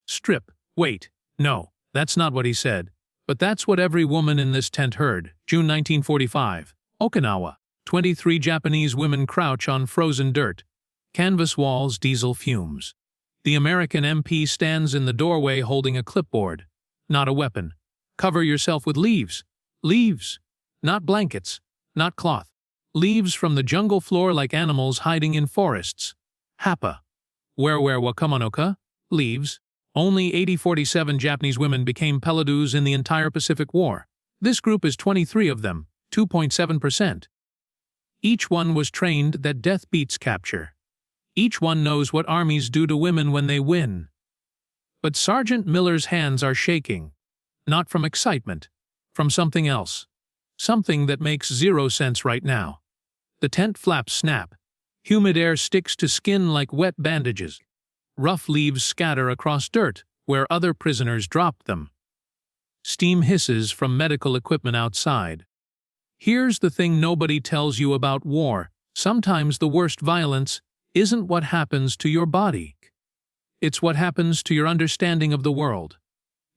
Strip. Wait. No, that's not what he said. But that's what every woman in this tent heard. June 1945. Okinawa. 23 Japanese women crouch on frozen dirt. Canvas walls, diesel fumes. The American MP stands in the doorway holding a clipboard. Not a weapon. Cover yourself with leaves. Leaves. Not blankets. Not cloth. Leaves from the jungle floor like animals hiding in forests. Hapa. Where wakamanoka? Leaves. Only 47 Japanese women became Pelledoos in the entire Pacific War. This group is 23 of them, 2.7%. Each one was trained that death beats capture. Each one knows what armies do to women when they win. But Sergeant Miller's hands are shaking. Not from excitement. From something else. Something that makes zero sense right now. The tent flaps snap. Humid air sticks to skin like wet bandages. Rough leaves scatter across dirt where other prisoners dropped them. Steam hisses from medical equipment outside. Here's the thing nobody tells you about war. Sometimes the worst violence isn't what happens to your body. It's what happens to your understanding of the world.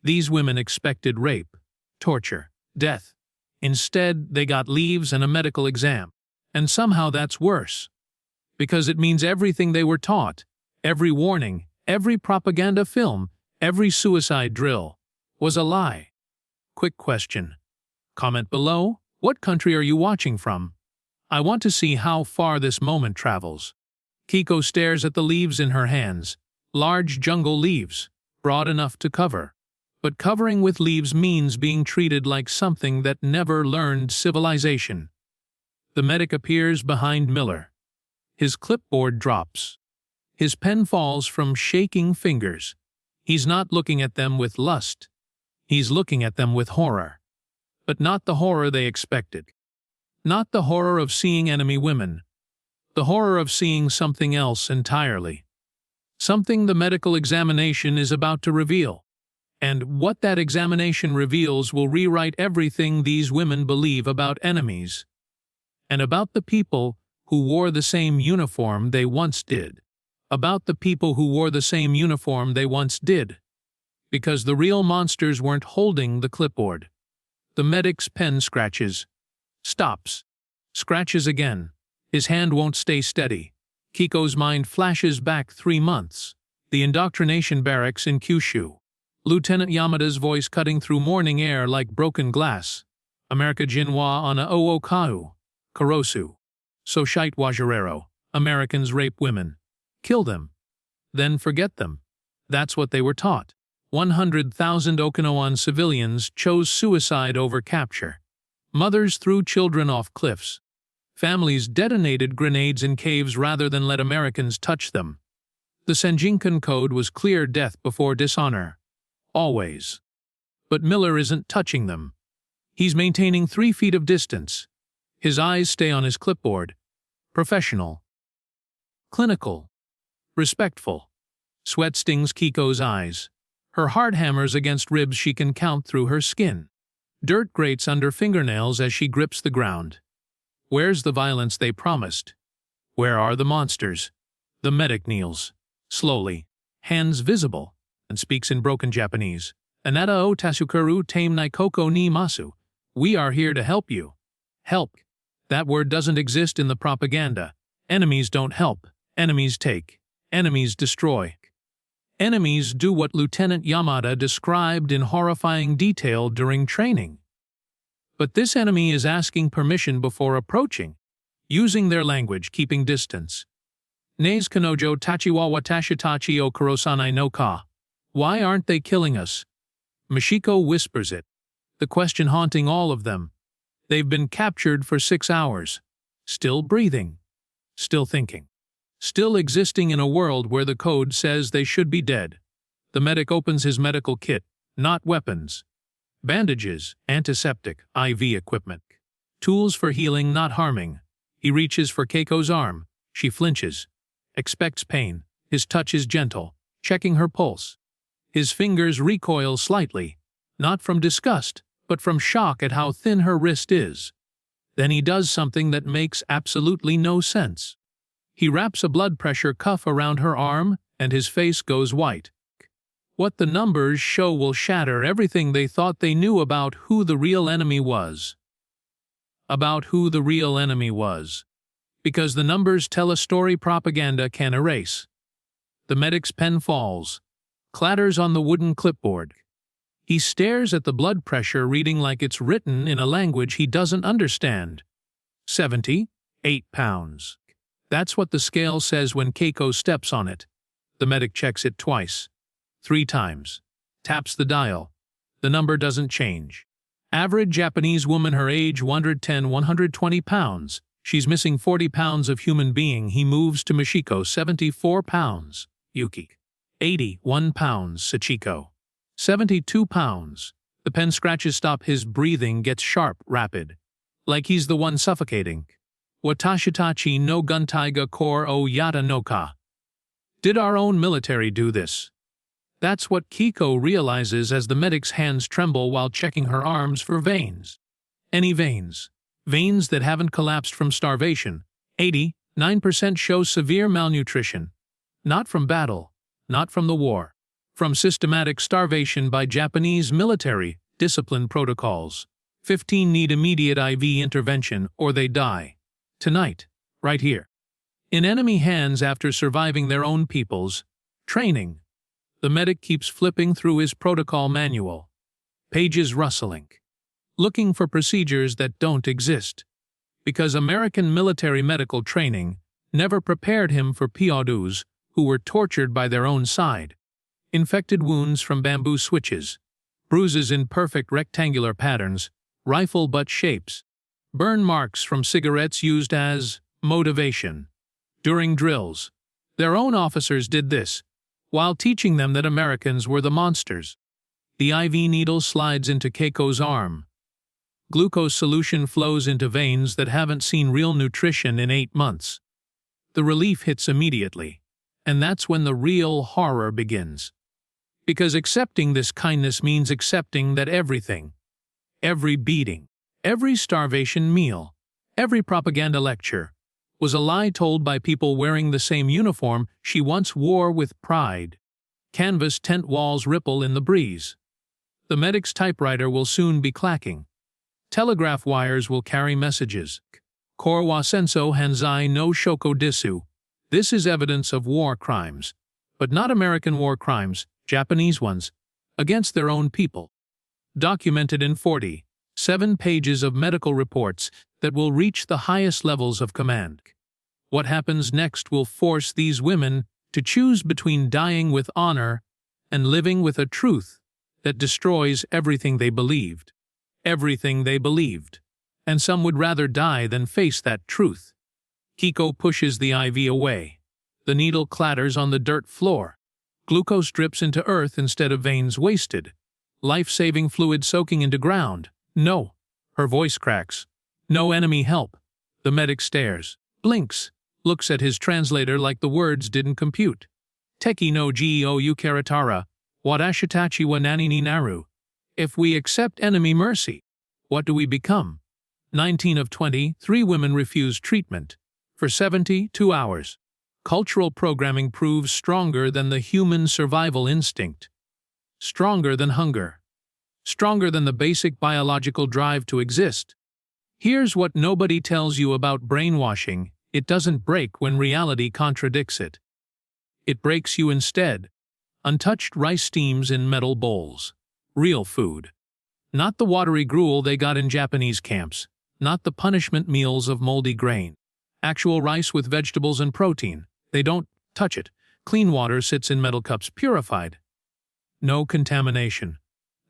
These women expected rape, torture, death. Instead, they got leaves and a medical exam. And somehow that's worse. Because it means everything they were taught, every warning, every propaganda film, every suicide drill, was a lie. Quick question. Comment below, what country are you watching from? I want to see how far this moment travels. Kiko stares at the leaves in her hands. Large jungle leaves, broad enough to cover. But covering with leaves means being treated like something that never learned civilization. The medic appears behind Miller. His clipboard drops. His pen falls from shaking fingers. He's not looking at them with lust. He's looking at them with horror. But not the horror they expected. Not the horror of seeing enemy women. The horror of seeing something else entirely. Something the medical examination is about to reveal. And what that examination reveals will rewrite everything these women believe about enemies. And about the people who wore the same uniform they once did. About the people who wore the same uniform they once did. Because the real monsters weren't holding the clipboard. The medic's pen scratches. Stops. Scratches again. His hand won't stay steady. Kiko's mind flashes back 3 months. The indoctrination barracks in Kyushu. Lieutenant Yamada's voice cutting through morning air like broken glass. America Jinwa on a Ookau. Kurosu. Soshite Wajarero. Americans rape women. Kill them. Then forget them. That's what they were taught. 100,000 Okinawan civilians chose suicide over capture. Mothers threw children off cliffs. Families detonated grenades in caves rather than let Americans touch them. The Senjinkan Code was clear: death before dishonor. Always. But Miller isn't touching them. He's maintaining 3 feet of distance. His eyes stay on his clipboard. Professional. Clinical. Respectful. Sweat stings Kiko's eyes. Her heart hammers against ribs she can count through her skin. Dirt grates under fingernails as she grips the ground. Where's the violence they promised? Where are the monsters? The medic kneels. Slowly. Hands visible. And speaks in broken Japanese. Anata o tasukuru tame naikoko ni masu. We are here to help you. Help. That word doesn't exist in the propaganda. Enemies don't help. Enemies take. Enemies destroy. Enemies do what Lieutenant Yamada described in horrifying detail during training. But this enemy is asking permission before approaching, using their language, keeping distance. Neis kanojo tachiwa watashi tachi o kurosanai no ka. Why aren't they killing us? Mishiko whispers it, the question haunting all of them. They've been captured for 6 hours, still breathing, still thinking, still existing in a world where the code says they should be dead. The medic opens his medical kit, not weapons. Bandages, antiseptic, IV equipment. Tools for healing, not harming. He reaches for Keiko's arm. She flinches. Expects pain. His touch is gentle, checking her pulse. His fingers recoil slightly, not from disgust, but from shock at how thin her wrist is. Then he does something that makes absolutely no sense. He wraps a blood pressure cuff around her arm, and his face goes white. What the numbers show will shatter everything they thought they knew about who the real enemy was. About who the real enemy was. Because the numbers tell a story propaganda can erase. The medic's pen falls, clatters on the wooden clipboard. He stares at the blood pressure reading like it's written in a language he doesn't understand. 78 pounds. That's what the scale says when Keiko steps on it. The medic checks it twice. 3 times. Taps the dial. The number doesn't change. Average Japanese woman, her age 110-120 pounds. She's missing 40 pounds of human being. He moves to Mishiko, 74 pounds. Yuki. 81 pounds. Sachiko. 72 pounds. The pen scratches stop. His breathing gets sharp, rapid. Like he's the one suffocating. Watashitachi no Guntaiga Kor o Yata no Ka. Did our own military do this? That's what Keiko realizes as the medic's hands tremble while checking her arms for veins. Any veins. Veins that haven't collapsed from starvation. 89% show severe malnutrition. Not from battle. Not from the war. From systematic starvation by Japanese military discipline protocols. 15 need immediate IV intervention or they die. Tonight. Right here. In enemy hands after surviving their own people's training. The medic keeps flipping through his protocol manual. Pages rustling. Looking for procedures that don't exist. Because American military medical training never prepared him for POWs who were tortured by their own side. Infected wounds from bamboo switches. Bruises in perfect rectangular patterns. Rifle butt shapes. Burn marks from cigarettes used as motivation. During drills. Their own officers did this, while teaching them that Americans were the monsters. The IV needle slides into Keiko's arm. Glucose solution flows into veins that haven't seen real nutrition in 8 months. The relief hits immediately, and that's when the real horror begins. Because accepting this kindness means accepting that everything, every beating, every starvation meal, every propaganda lecture, was a lie told by people wearing the same uniform she once wore with pride. Canvas tent walls ripple in the breeze. The medic's typewriter will soon be clacking. Telegraph wires will carry messages. Korwa senso hanzai no shoko disu. This is evidence of war crimes, but not American war crimes, Japanese ones, against their own people. Documented in 47 pages of medical reports that will reach the highest levels of command. What happens next will force these women to choose between dying with honor and living with a truth that destroys everything they believed. Everything they believed. And some would rather die than face that truth. Keiko pushes the IV away. The needle clatters on the dirt floor. Glucose drips into earth instead of veins wasted. Life-saving fluid soaking into ground. No. Her voice cracks. No enemy help. The medic stares, blinks, looks at his translator like the words didn't compute. Teki no geo yukaratara, wadashitachi wa nani ni naru. If we accept enemy mercy, what do we become? 19 of 23 women refuse treatment. For 72 hours. Cultural programming proves stronger than the human survival instinct. Stronger than hunger. Stronger than the basic biological drive to exist. Here's what nobody tells you about brainwashing. It doesn't break when reality contradicts it. It breaks you instead. Untouched rice steams in metal bowls. Real food. Not the watery gruel they got in Japanese camps. Not the punishment meals of moldy grain. Actual rice with vegetables and protein. They don't touch it. Clean water sits in metal cups purified. No contamination.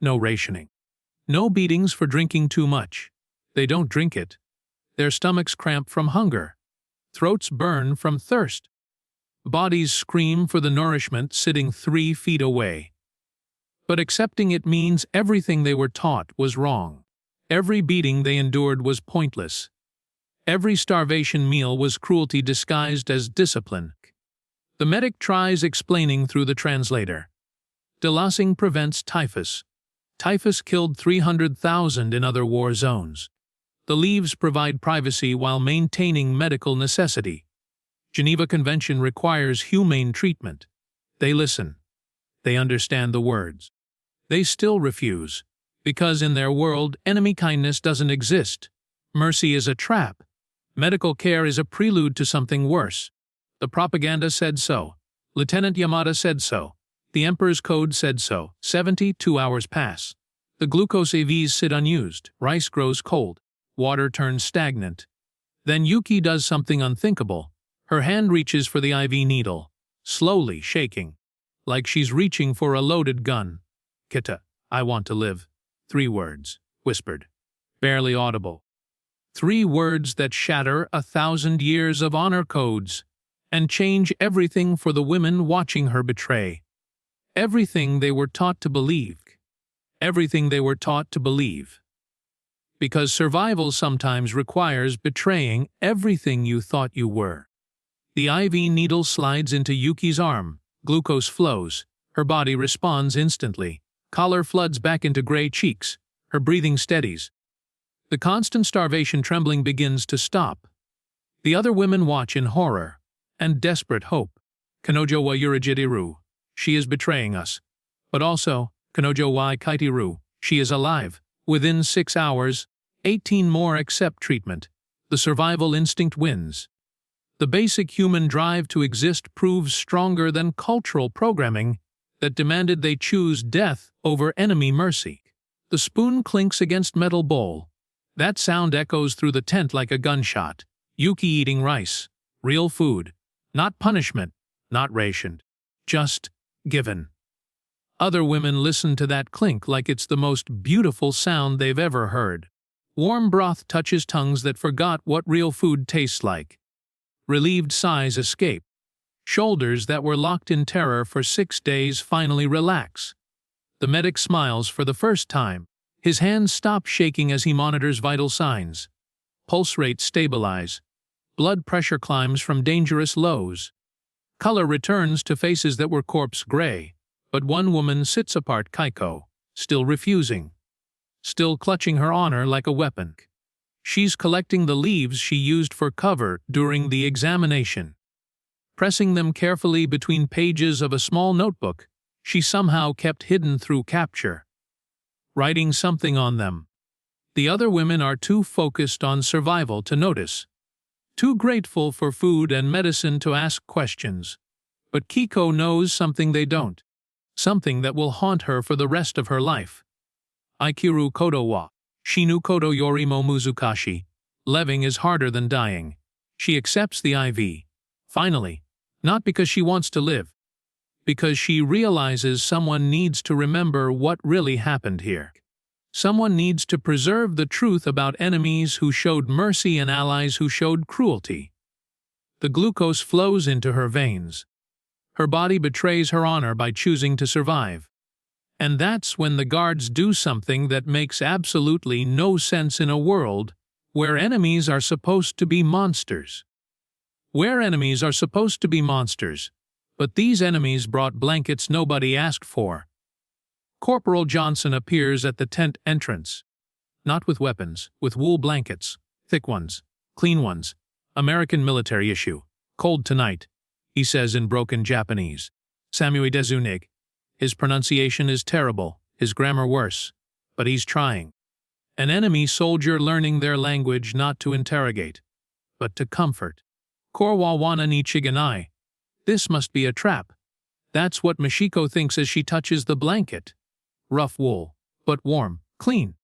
No rationing. No beatings for drinking too much. They don't drink it. Their stomachs cramp from hunger. Throats burn from thirst. Bodies scream for the nourishment sitting 3 feet away. But accepting it means everything they were taught was wrong. Every beating they endured was pointless. Every starvation meal was cruelty disguised as discipline. The medic tries explaining through the translator. Delousing prevents typhus. Typhus killed 300,000 in other war zones. The leaves provide privacy while maintaining medical necessity. Geneva Convention requires humane treatment. They listen. They understand the words. They still refuse, because in their world, enemy kindness doesn't exist. Mercy is a trap. Medical care is a prelude to something worse. The propaganda said so. Lieutenant Yamada said so. The Emperor's Code said so. 72 hours pass. The glucose AVs sit unused. Rice grows cold. Water turns stagnant. Then Yuki does something unthinkable. Her hand reaches for the IV needle, slowly shaking, like she's reaching for a loaded gun. "Kita, I want to live." 3 words, whispered, barely audible. 3 words that shatter 1,000 years of honor codes and change everything for the women watching her betray. Everything they were taught to believe. Everything they were taught to believe. Because survival sometimes requires betraying everything you thought you were. The IV needle slides into Yuki's arm. Glucose flows. Her body responds instantly. Color floods back into gray cheeks. Her breathing steadies. The constant starvation trembling begins to stop. The other women watch in horror and desperate hope. Kanojo wa Yurajidiru. She is betraying us. But also, Kanojo wa Kaitiru. She is alive. Within 6 hours, 18 more accept treatment. The survival instinct wins. The basic human drive to exist proves stronger than cultural programming that demanded they choose death over enemy mercy. The spoon clinks against metal bowl. That sound echoes through the tent like a gunshot. Yuki eating rice. Real food. Not punishment. Not rationed. Just given. Other women listen to that clink like it's the most beautiful sound they've ever heard. Warm broth touches tongues that forgot what real food tastes like. Relieved sighs escape. Shoulders that were locked in terror for 6 days finally relax. The medic smiles for the first time. His hands stop shaking as he monitors vital signs. Pulse rates stabilize. Blood pressure climbs from dangerous lows. Color returns to faces that were corpse gray, but one woman sits apart, Kaiko, still refusing. Still clutching her honor like a weapon. She's collecting the leaves she used for cover during the examination. Pressing them carefully between pages of a small notebook she somehow kept hidden through capture. Writing something on them. The other women are too focused on survival to notice. Too grateful for food and medicine to ask questions. But Kiko knows something they don't. Something that will haunt her for the rest of her life. Aikiru kodo wa shinu kodo yorimo muzukashi. Living is harder than dying. She accepts the IV. Finally. Not because she wants to live. Because she realizes someone needs to remember what really happened here. Someone needs to preserve the truth about enemies who showed mercy and allies who showed cruelty. The glucose flows into her veins. Her body betrays her honor by choosing to survive. And that's when the guards do something that makes absolutely no sense in a world where enemies are supposed to be monsters. Where enemies are supposed to be monsters. But these enemies brought blankets nobody asked for. Corporal Johnson appears at the tent entrance. Not with weapons, with wool blankets. Thick ones. Clean ones. American military issue. Cold tonight, he says in broken Japanese. Samui desunig. His pronunciation is terrible, his grammar worse. But he's trying. An enemy soldier learning their language not to interrogate, but to comfort. Korwawana ni chiganai. This must be a trap. That's what Mashiko thinks as she touches the blanket. Rough wool, but warm, clean.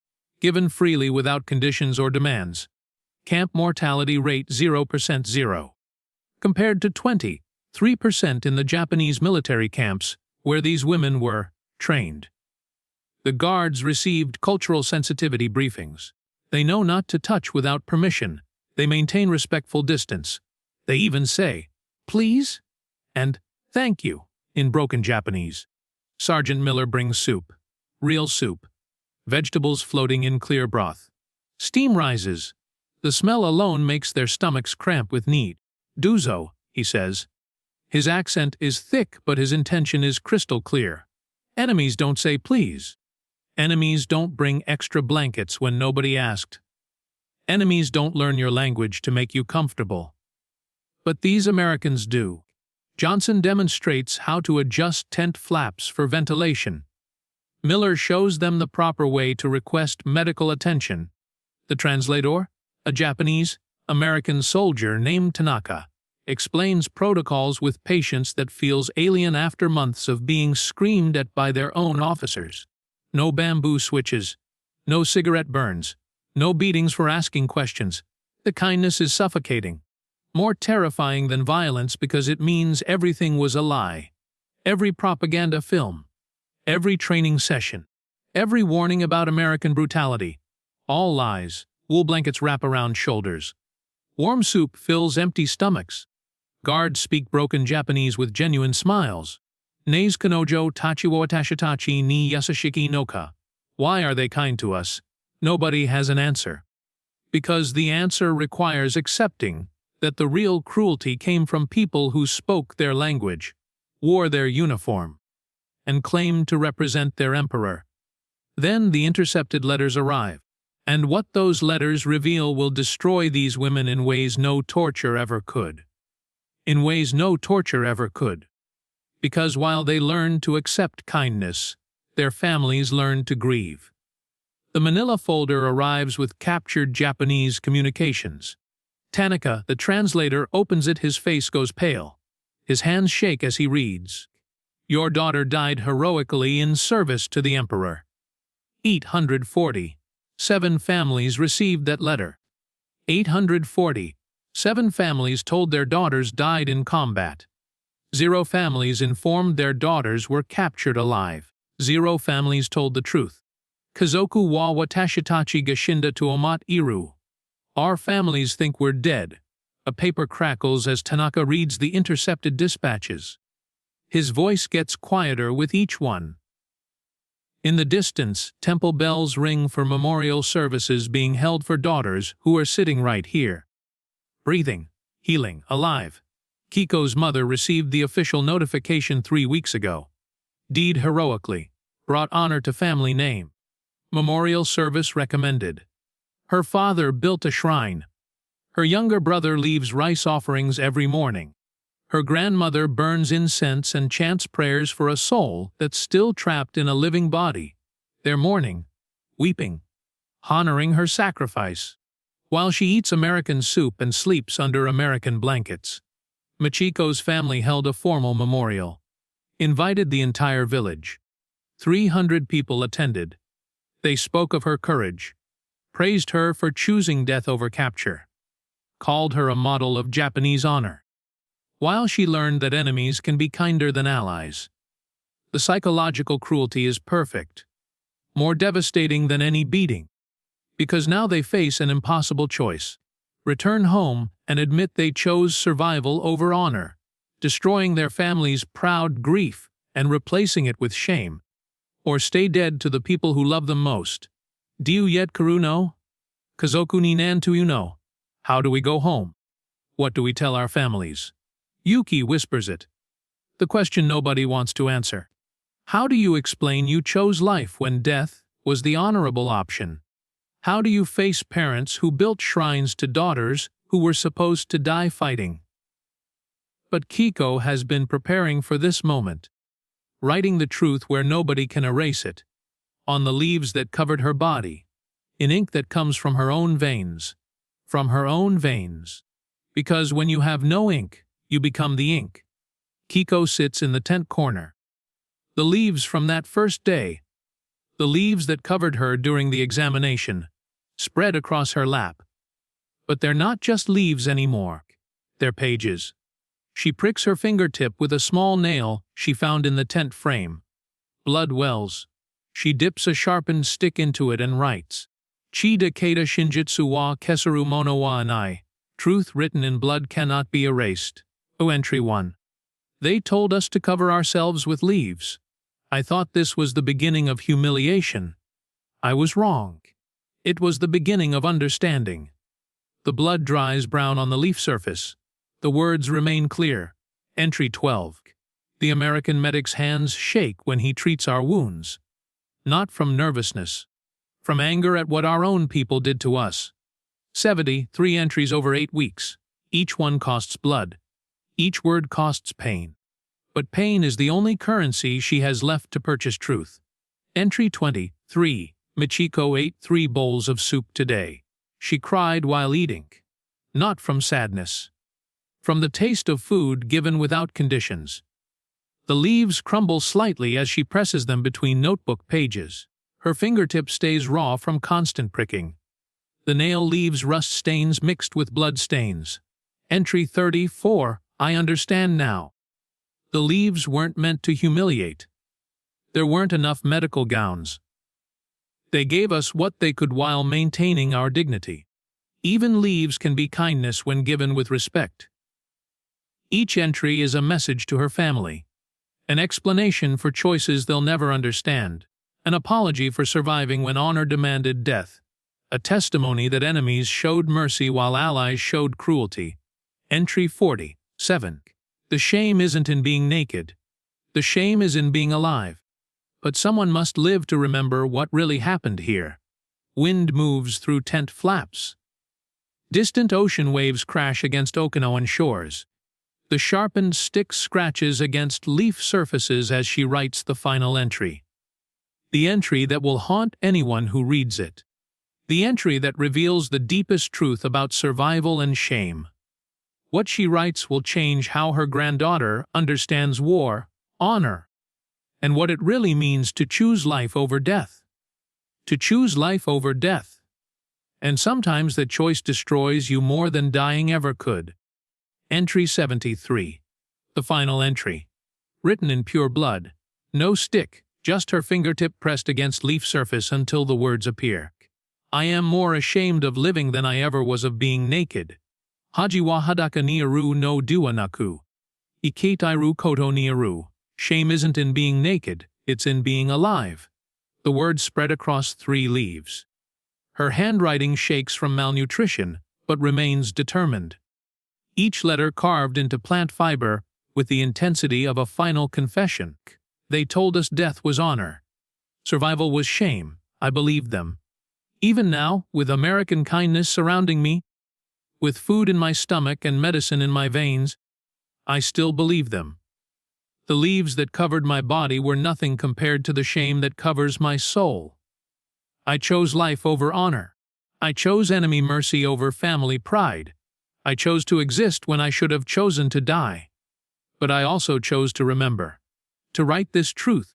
Given freely without conditions or demands. Camp mortality rate 0% 0. Compared to 23% in the Japanese military camps where these women were trained. The guards received cultural sensitivity briefings. They know not to touch without permission. They maintain respectful distance. They even say, please, and thank you, in broken Japanese. Sergeant Miller brings soup. Real soup. Vegetables floating in clear broth. Steam rises. The smell alone makes their stomachs cramp with need. Duzo, he says. His accent is thick, but his intention is crystal clear. Enemies don't say please. Enemies don't bring extra blankets when nobody asked. Enemies don't learn your language to make you comfortable. But these Americans do. Johnson demonstrates how to adjust tent flaps for ventilation. Miller shows them the proper way to request medical attention. The translator, a Japanese-American soldier named Tanaka, explains protocols with patience that feels alien after months of being screamed at by their own officers. No bamboo switches, no cigarette burns, no beatings for asking questions. The kindness is suffocating. More terrifying than violence because it means everything was a lie. Every propaganda film, every training session, every warning about American brutality. All lies. Wool blankets wrap around shoulders. Warm soup fills empty stomachs. Guards speak broken Japanese with genuine smiles. Neis kanojo tachi wo atashitachi ni yasashiki noka. Why are they kind to us? Nobody has an answer. Because the answer requires accepting that the real cruelty came from people who spoke their language, wore their uniform, and claimed to represent their emperor. Then the intercepted letters arrive, and what those letters reveal will destroy these women in ways no torture ever could. In ways no torture ever could. Because while they learned to accept kindness, their families learned to grieve. The manila folder arrives with captured Japanese communications. Tanaka, the translator, opens it. His face goes pale. His hands shake as he reads. Your daughter died heroically in service to the emperor. 840. 7 families received that letter. 840. 7 families told their daughters died in combat. 0 families informed their daughters were captured alive. 0 families told the truth. Kazoku wa watashitachi gashinda to omat iru. Our families think we're dead. A paper crackles as Tanaka reads the intercepted dispatches. His voice gets quieter with each one. In the distance, temple bells ring for memorial services being held for daughters who are sitting right here. Breathing, healing, alive. Kiko's mother received the official notification 3 weeks ago. Deed heroically. Brought honor to family name. Memorial service recommended. Her father built a shrine. Her younger brother leaves rice offerings every morning. Her grandmother burns incense and chants prayers for a soul that's still trapped in a living body. They're mourning, weeping, honoring her sacrifice, while she eats American soup and sleeps under American blankets. Machiko's family held a formal memorial. Invited the entire village. 300 people attended. They spoke of her courage, praised her for choosing death over capture, called her a model of Japanese honor. While she learned that enemies can be kinder than allies. The psychological cruelty is perfect, more devastating than any beating, because now they face an impossible choice. Return home and admit they chose survival over honor, destroying their family's proud grief and replacing it with shame, or stay dead to the people who love them most. Diu yet karu no? Kazoku ni nan tu no? How do we go home? What do we tell our families? Yuki whispers it. The question nobody wants to answer. How do you explain you chose life when death was the honorable option? How do you face parents who built shrines to daughters who were supposed to die fighting? But Kiko has been preparing for this moment, writing the truth where nobody can erase it, on the leaves that covered her body, in ink that comes from her own veins, because when you have no ink, you become the ink. Kiko sits in the tent corner. The leaves from that first day, the leaves that covered her during the examination, spread across her lap. But they're not just leaves anymore. They're pages. She pricks her fingertip with a small nail she found in the tent frame. Blood wells. She dips a sharpened stick into it and writes, Chi de kata shinjitsu wa kesaru mono wa anai. Truth written in blood cannot be erased. Entry 1. They told us to cover ourselves with leaves. I thought this was the beginning of humiliation. I was wrong. It was the beginning of understanding. The blood dries brown on the leaf surface. The words remain clear. Entry 12. The American medic's hands shake when he treats our wounds. Not from nervousness. From anger at what our own people did to us. 73 entries over 8 weeks. Each one costs blood. Each word costs pain. but pain is the only currency she has left to purchase truth. Entry 23. Michiko ate 3 bowls of soup today. She cried while eating. Not from sadness. From the taste of food given without conditions. The leaves crumble slightly as she presses them between notebook pages. Her fingertip stays raw from constant pricking. The nail leaves rust stains mixed with blood stains. Entry 34. I understand now. The leaves weren't meant to humiliate. There weren't enough medical gowns. They gave us what they could while maintaining our dignity. Even leaves can be kindness when given with respect. Each entry is a message to her family. An explanation for choices they'll never understand. An apology for surviving when honor demanded death. A testimony that enemies showed mercy while allies showed cruelty. Entry 47. The shame isn't in being naked. The shame is in being alive. But someone must live to remember what really happened here. Wind moves through tent flaps. Distant ocean waves crash against Okinawan shores. The sharpened stick scratches against leaf surfaces as she writes the final entry. The entry that will haunt anyone who reads it. The entry that reveals the deepest truth about survival and shame. What she writes will change how her granddaughter understands war, honor, and what it really means to choose life over death. To choose life over death. And sometimes that choice destroys you more than dying ever could. Entry 73. The final entry. Written in pure blood. No stick, just her fingertip pressed against leaf surface until the words appear. I am more ashamed of living than I ever was of being naked. Haji wa hadaka niaru no duanaku. Iketairu koto niaru. Shame isn't in being naked, it's in being alive. The words spread across 3 leaves. Her handwriting shakes from malnutrition, but remains determined. Each letter carved into plant fiber with the intensity of a final confession. They told us death was honor. Survival was shame. I believed them. Even now, with American kindness surrounding me, with food in my stomach and medicine in my veins, I still believe them. The leaves that covered my body were nothing compared to the shame that covers my soul. I chose life over honor. I chose enemy mercy over family pride. I chose to exist when I should have chosen to die. But I also chose to remember. To write this truth.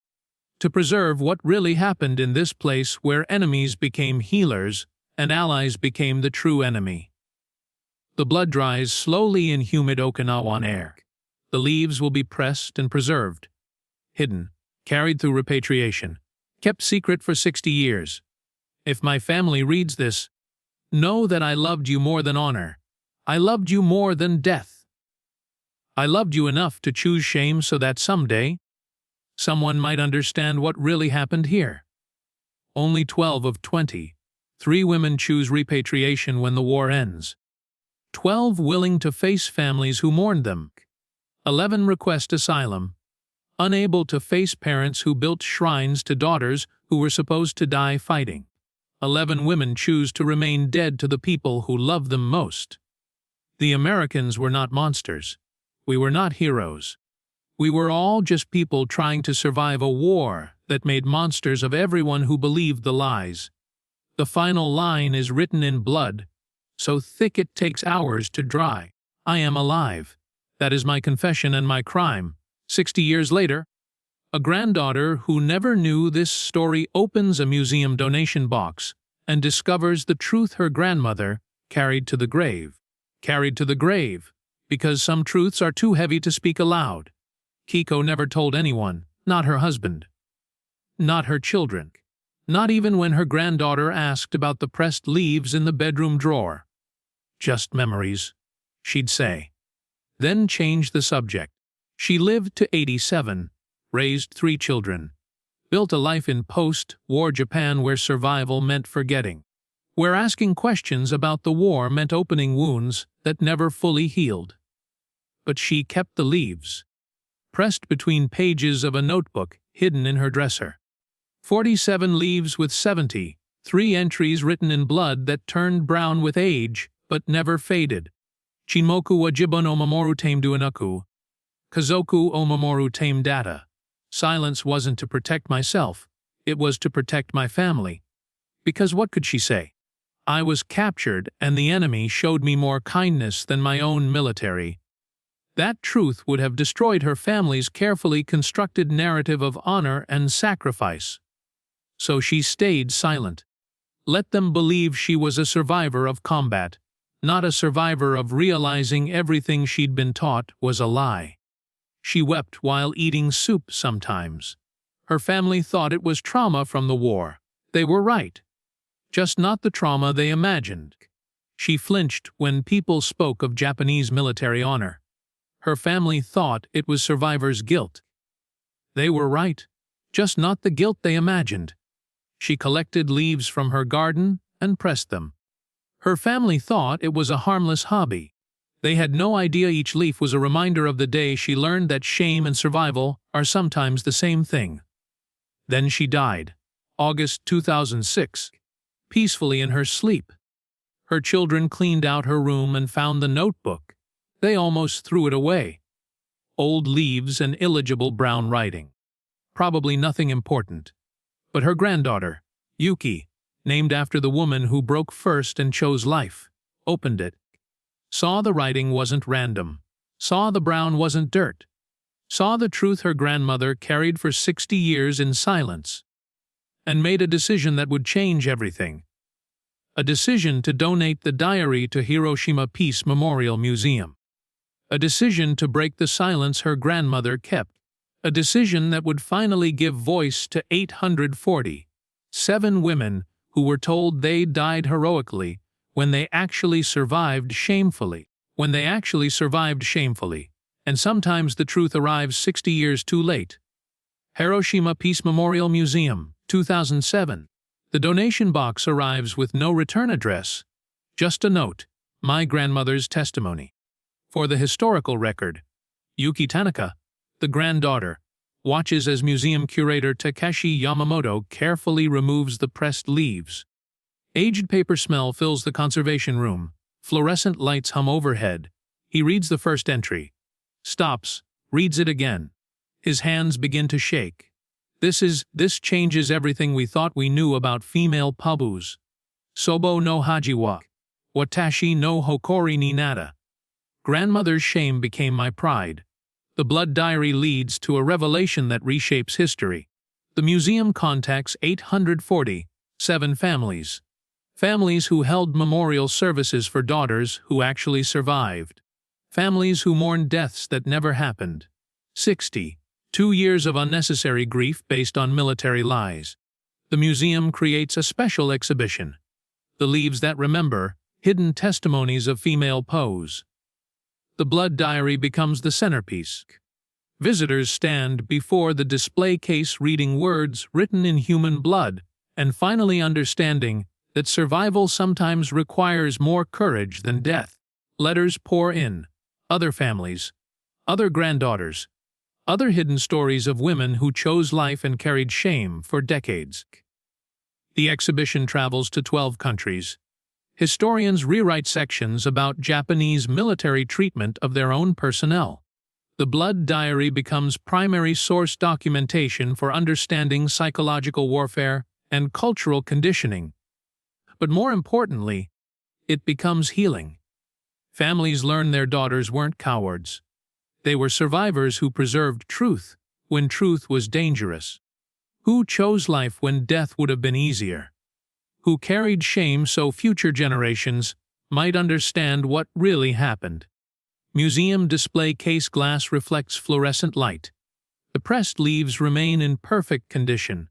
To preserve what really happened in this place where enemies became healers and allies became the true enemy. The blood dries slowly in humid Okinawan air. The leaves will be pressed and preserved. Hidden. Carried through repatriation. Kept secret for 60 years. If my family reads this, know that I loved you more than honor. I loved you more than death. I loved you enough to choose shame so that someday, someone might understand what really happened here. Only 12 of 20. 3 women choose repatriation when the war ends. 12 willing to face families who mourned them. 11 request asylum. Unable to face parents who built shrines to daughters who were supposed to die fighting. 11 women choose to remain dead to the people who love them most. The Americans were not monsters. We were not heroes. We were all just people trying to survive a war that made monsters of everyone who believed the lies. The final line is written in blood, so thick it takes hours to dry. I am alive. That is my confession and my crime. 60 years later, a granddaughter who never knew this story opens a museum donation box and discovers the truth her grandmother carried to the grave. Carried to the grave, because some truths are too heavy to speak aloud. Kiko never told anyone, not her husband, not her children, not even when her granddaughter asked about the pressed leaves in the bedroom drawer. Just memories, she'd say. Then change the subject. She lived to 87, raised 3 children, built a life in post-war Japan where survival meant forgetting, where asking questions about the war meant opening wounds that never fully healed. But she kept the leaves, pressed between pages of a notebook hidden in her dresser. 47 leaves with 70, 3 entries written in blood that turned brown with age but never faded. Chinmoku wa jibono mamoru tame duanaku. Kazoku Omamoru Tame Data. Silence wasn't to protect myself, it was to protect my family. Because what could she say? I was captured and the enemy showed me more kindness than my own military. That truth would have destroyed her family's carefully constructed narrative of honor and sacrifice. So she stayed silent. Let them believe she was a survivor of combat, not a survivor of realizing everything she'd been taught was a lie. She wept while eating soup sometimes. Her family thought it was trauma from the war. They were right. Just not the trauma they imagined. She flinched when people spoke of Japanese military honor. Her family thought it was survivors' guilt. They were right. Just not the guilt they imagined. She collected leaves from her garden and pressed them. Her family thought it was a harmless hobby. They had no idea each leaf was a reminder of the day she learned that shame and survival are sometimes the same thing. Then she died, August 2006, peacefully in her sleep. Her children cleaned out her room and found the notebook. They almost threw it away. Old leaves and illegible brown writing. Probably nothing important. But her granddaughter, Yuki, named after the woman who broke first and chose life, opened it. Saw the writing wasn't random. Saw the brown wasn't dirt. Saw the truth her grandmother carried for 60 years in silence. And made a decision that would change everything. A decision to donate the diary to Hiroshima Peace Memorial Museum. A decision to break the silence her grandmother kept. A decision that would finally give voice to 847 women who were told they died heroically when they actually survived shamefully. And sometimes the truth arrives 60 years too late. Hiroshima Peace Memorial Museum, 2007. The donation box arrives with no return address. Just a note, my grandmother's testimony. For the historical record, Yuki Tanaka, the granddaughter, watches as museum curator Takeshi Yamamoto carefully removes the pressed leaves. Aged paper smell fills the conservation room. Fluorescent lights hum overhead. He reads the first entry. Stops, reads it again. His hands begin to shake. This changes everything we thought we knew about female POWs. Sobo no hajiwa. Watashi no hokori ni nada. Grandmother's shame became my pride. The blood diary leads to a revelation that reshapes history. The museum contacts 847 families. Families who held memorial services for daughters who actually survived. Families who mourned deaths that never happened. 2 years of unnecessary grief based on military lies. The museum creates a special exhibition. The Leaves That Remember, Hidden Testimonies of Female POWs. The blood diary becomes the centerpiece. Visitors stand before the display case reading words written in human blood and finally understanding that survival sometimes requires more courage than death. Letters pour in. Other families. Other granddaughters. Other hidden stories of women who chose life and carried shame for decades. The exhibition travels to 12 countries. Historians rewrite sections about Japanese military treatment of their own personnel. The blood diary becomes primary source documentation for understanding psychological warfare and cultural conditioning. But more importantly, it becomes healing. Families learn their daughters weren't cowards. They were survivors who preserved truth when truth was dangerous. Who chose life when death would have been easier. Who carried shame so future generations might understand what really happened. Museum display case glass reflects fluorescent light. The pressed leaves remain in perfect condition.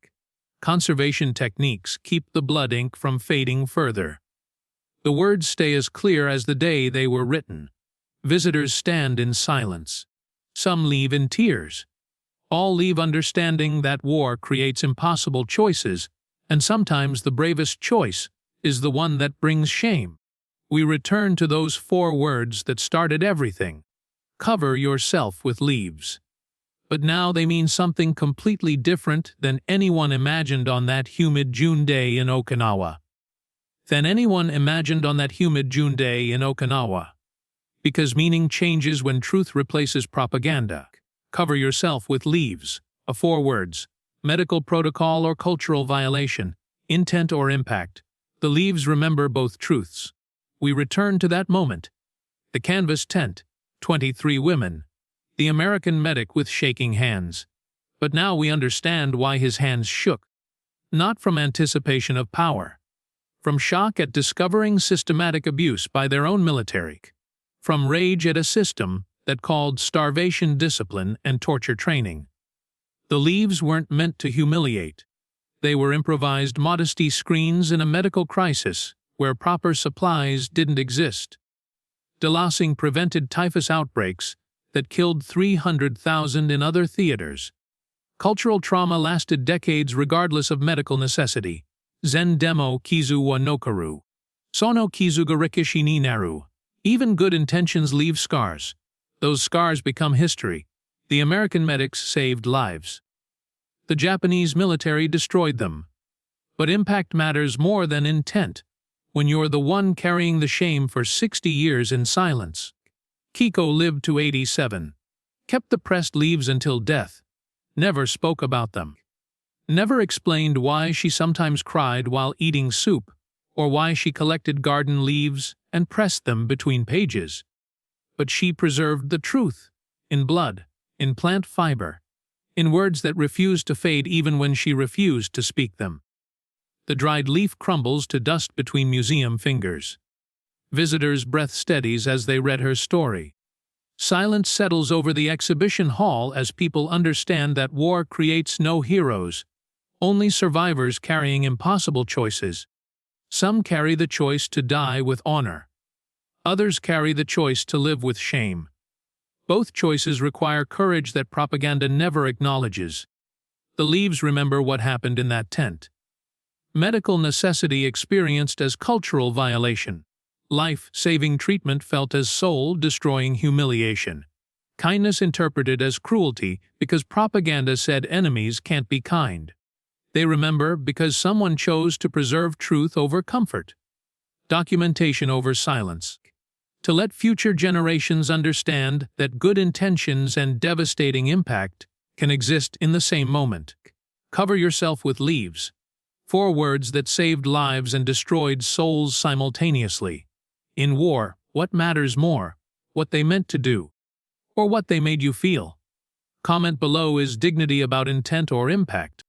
Conservation techniques keep the blood ink from fading further. The words stay as clear as the day they were written. Visitors stand in silence. Some leave in tears. All leave understanding that war creates impossible choices, and sometimes the bravest choice is the one that brings shame. We return to those 4 words that started everything. Cover yourself with leaves. But now they mean something completely different than anyone imagined on that humid June day in Okinawa. Because meaning changes when truth replaces propaganda. Cover yourself with leaves. 4 words. Medical protocol or cultural violation. Intent or impact. The leaves remember both truths. We return to that moment. The canvas tent. 23 women. The American medic with shaking hands. But now we understand why his hands shook. Not from anticipation of power. From shock at discovering systematic abuse by their own military. From rage at a system that called starvation discipline and torture training. The leaves weren't meant to humiliate. They were improvised modesty screens in a medical crisis where proper supplies didn't exist. Delousing prevented typhus outbreaks that killed 300,000 in other theaters. Cultural trauma lasted decades regardless of medical necessity. Zen demo kizu wa nokaru. Sono kizu ga rikishi ni naru. Even good intentions leave scars. Those scars become history. The American medics saved lives. The Japanese military destroyed them. But impact matters more than intent when you're the one carrying the shame for 60 years in silence. Kiko lived to 87. Kept the pressed leaves until death. Never spoke about them. Never explained why she sometimes cried while eating soup, or why she collected garden leaves and pressed them between pages. But she preserved the truth, in blood, in plant fiber, in words that refused to fade even when she refused to speak them. The dried leaf crumbles to dust between museum fingers. Visitors' breath steadies as they read her story. Silence settles over the exhibition hall as people understand that war creates no heroes, only survivors carrying impossible choices. Some carry the choice to die with honor. Others carry the choice to live with shame. Both choices require courage that propaganda never acknowledges. The leaves remember what happened in that tent. Medical necessity experienced as cultural violation. Life-saving treatment felt as soul-destroying humiliation. Kindness interpreted as cruelty because propaganda said enemies can't be kind. They remember because someone chose to preserve truth over comfort. Documentation over silence. To let future generations understand that good intentions and devastating impact can exist in the same moment. Cover yourself with leaves. 4 words that saved lives and destroyed souls simultaneously. In war, what matters more? What they meant to do, or what they made you feel? Comment below. Is dignity about intent or impact?